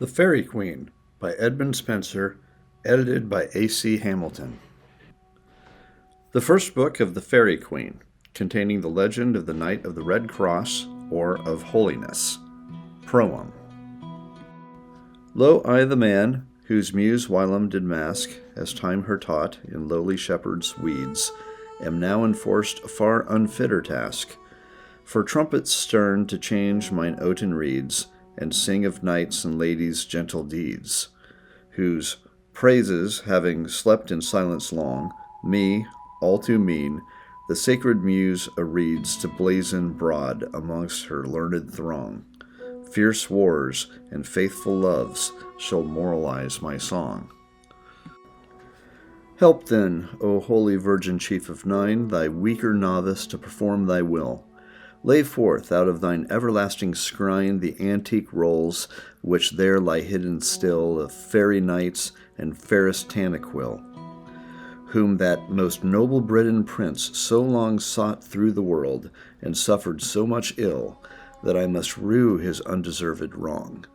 The Faerie Queen by Edmund Spenser, edited by A.C. Hamilton. The first book of The Faerie Queen, containing the legend of the Knight of the Red Cross, or of Holiness. Proem. Lo, I the man, whose muse whilom did mask, as time her taught, in lowly shepherd's weeds, am now enforced a far unfitter task, for trumpets stern to change mine oaten reeds, and sing of knights and ladies' gentle deeds, whose praises, having slept in silence long, me, all too mean, the sacred muse areads to blazon broad amongst her learned throng. Fierce wars and faithful loves shall moralize my song. Help then, O holy Virgin Chief of Nine, thy weaker novice to perform thy will. Lay forth out of thine everlasting shrine the antique rolls which there lie hidden still of fairy knights and fairest Tanaquil, whom that most noble Briton prince so long sought through the world, and suffered so much ill, that I must rue his undeserved wrong.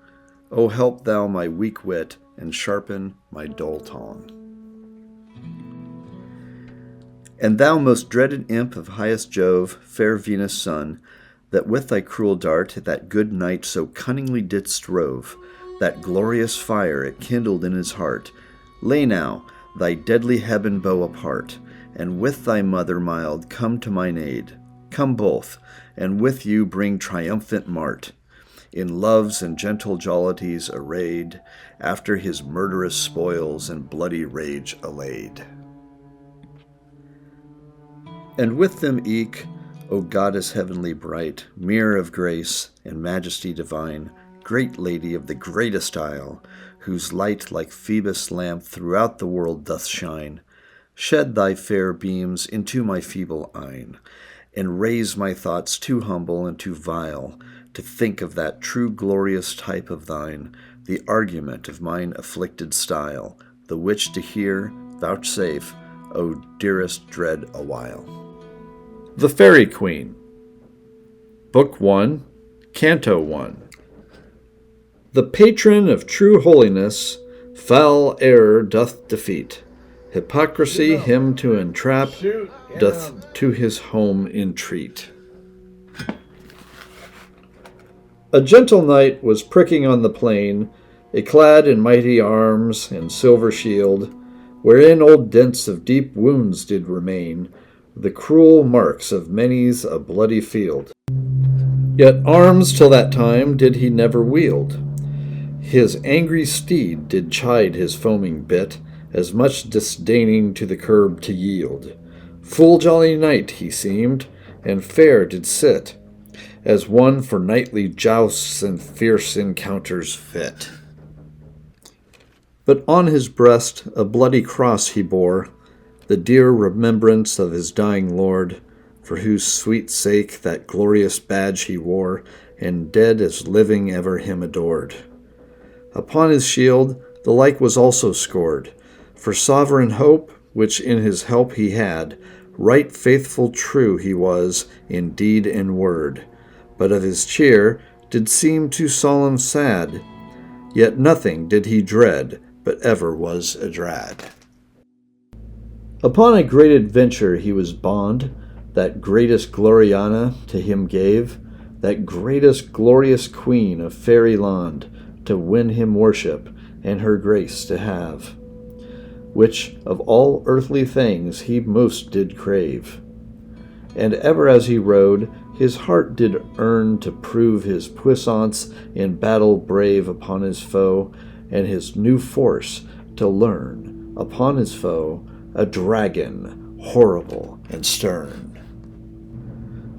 O help thou my weak wit, and sharpen my dull tongue. And thou most dreaded imp of highest Jove, fair Venus' son, that with thy cruel dart that good knight so cunningly didst rove, that glorious fire it kindled in his heart, lay now thy deadly Heaven bow apart, and with thy mother mild come to mine aid. Come both, and with you bring triumphant mart, in loves and gentle jollities arrayed, after his murderous spoils and bloody rage allayed. And with them eke, O goddess heavenly bright, mirror of grace and majesty divine, great lady of the greatest isle, whose light like Phoebus' lamp throughout the world doth shine, shed thy fair beams into my feeble eyne, and raise my thoughts too humble and too vile to think of that true glorious type of thine, the argument of mine afflicted style, the which to hear vouchsafe, O dearest dread awhile. The Faerie Queen, Book 1, Canto 1. The patron of true holiness, foul error doth defeat. Hypocrisy him to entrap, doth to his home entreat. A gentle knight was pricking on the plain, yclad in mighty arms and silver shield, wherein old dents of deep wounds did remain, the cruel marks of many's a bloody field. Yet arms till that time did he never wield. His angry steed did chide his foaming bit, as much disdaining to the curb to yield. Full jolly knight he seemed, and fair did sit, as one for knightly jousts and fierce encounters fit. But on his breast a bloody cross he bore, the dear remembrance of his dying lord, for whose sweet sake that glorious badge he wore, and dead as living ever him adored. Upon his shield the like was also scored, for sovereign hope, which in his help he had, right faithful true he was in deed and word, but of his cheer did seem too solemn sad, yet nothing did he dread, but ever was adrad. Upon a great adventure he was bond, that greatest Gloriana to him gave, that greatest glorious queen of fairy land, to win him worship, and her grace to have, which of all earthly things he most did crave. And ever as he rode, his heart did earn to prove his puissance in battle brave upon his foe, and his new force to learn upon his foe, a dragon horrible and stern.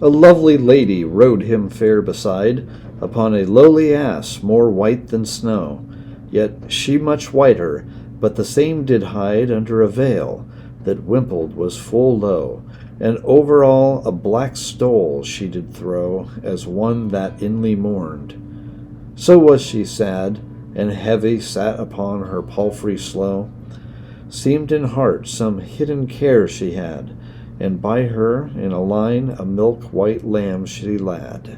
A lovely lady rode him fair beside, upon a lowly ass more white than snow, yet she much whiter, but the same did hide under a veil that wimpled was full low, and over all a black stole she did throw, as one that inly mourned. So was she sad, and heavy sat upon her palfrey slow, seemed in heart some hidden care she had, and by her in a line a milk-white lamb she lad.